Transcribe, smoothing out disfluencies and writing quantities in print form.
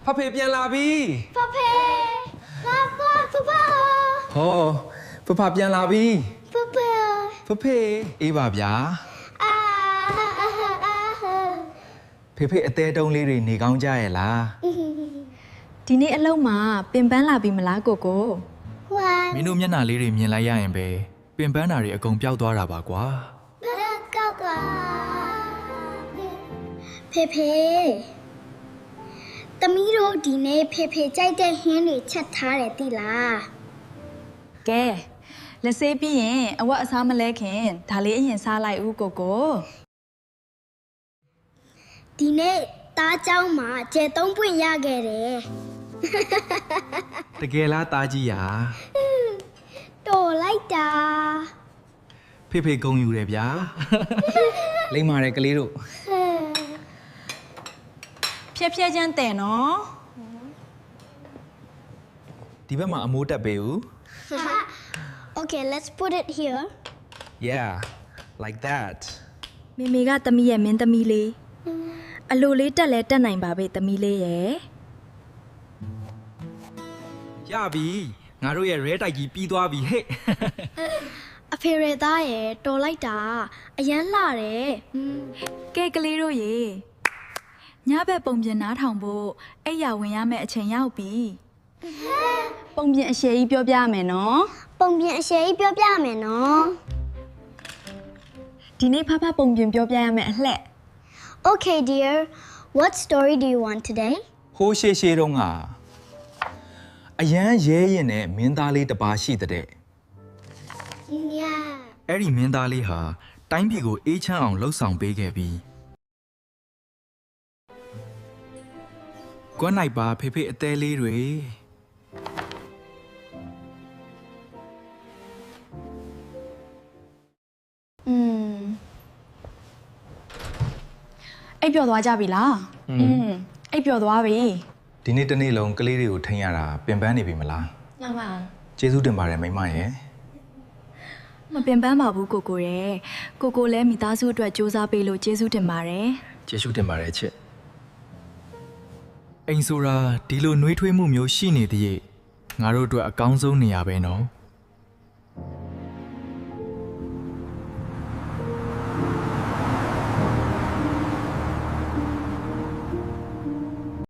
ဖဖေပြန်လာပြီ ဖဖေလာပါဖဖ ဟောဖဖပြန်လာပြီ ဖဖေ ဖဖေအေးပါဗျာ အာ ဖေဖေအသေးတုံးလေးတွေနေကောင်းကြရဲ့လား ဒီနေ့အလုံးမှာပင်ပန်းလာပြီမလားကိုကို ဝါ မင်းတို့မျက်နှာလေးတွေမြင်လိုက်ရရင်ပဲပင်ပန်းတာတွေအကုန်ပျောက်သွားတာပါကွာ ဘယ်ကောက်ကဖေဖေတမီးတို့ဒီနေ့ဖေဖေကြိုက်တဲ့ဟင်းတွေချက်ထားတယ်သိလား ကဲလက်ဆေးပြီးရင်အဝတ်အစားမလဲခင်ဒါလေးအရင်စားလိုက်ဦးကိုကို ဒီနေ့တားเจ้าမှာကျဲသုံးပွင့်ရခဲ့တယ် တကယ်လားသားကြီးရာ တော်လိုက်တာ ဖေဖေဂုံယူတယ်ဗျာ လိမ့်ပါတယ်ကလေးတို့ ဖြက်ဖြက်ချင်းတဲ့နော် ဒီဘက်မှာအမိုးတက်ပေးဦး Okay, let's put it here. Yeah like that မေမေကသမီးရဲ့မင်းသမီးလေးအလိုလေးတက်လဲတက်နိုင်ပါပဲသမီးလေးရဲ့ ရပြီငါတို့ရဲ့ရဲတိုက်ကြီးပြီးသွားပြီဟဲ့ အဖေရသားရဲ့တော်လိုက်တာအရန်လှတယ် ကဲကလေးတို့ရေညဘက်ပုံပြင်နားထောင်ဖို့အဲ့ရဝင်ရမယ့်အချိန်ရောက်ပြီပုံပြင်အရှည်ကြီးပြောပြမယ်နော် ပုံပြင်အရှည်ကြီးပြောပြမယ်နော် ဒီနေ့ဖဖပုံပြင်ပြောပြရမယ့်အလှက် Okay dear, what story do you want today? ဟိုးရှေးရှေးတုန်းကအရန်ရဲရင်နဲ့မင်းသားလေးတစ်ပါးရှိတဲ့ Yeah. အဲ့ဒီမင်းသားလေးဟာတိုင်းပြည်ကိုအေးချမ်းအောင်လှုပ်ဆောင်ပေးခဲ့ပြီးကွမ်းလိုက်ပါဖေဖေအသေးလေးတွေ အိပ်ပျော်သွားကြပြီလားအိပ်ပျော်သွားပြီ ဒီနေ့တစ်နေ့လုံးကလေးတွေကိုထိန်းရတာပင်ပန်းနေပြီမလား မှန်ပါ ကျေးဇူးတင်ပါတယ်မိမရဲ့ မပင်ပန်းပါဘူးကိုကိုရဲ့ကိုကိုလည်းမိသားစုအတွက်စူးစမ်းပေးလို့ကျေးဇူးတင်ပါတယ် ကျေးဇူးတင်ပါတယ်ချစ်အိမ်ဆိုတာဒီလိုနှွေးထွေးမှုမျိုးရှိနေသေးရဲ့ငါတို့အတွက်အကောင်းဆုံးနေရာပဲနော်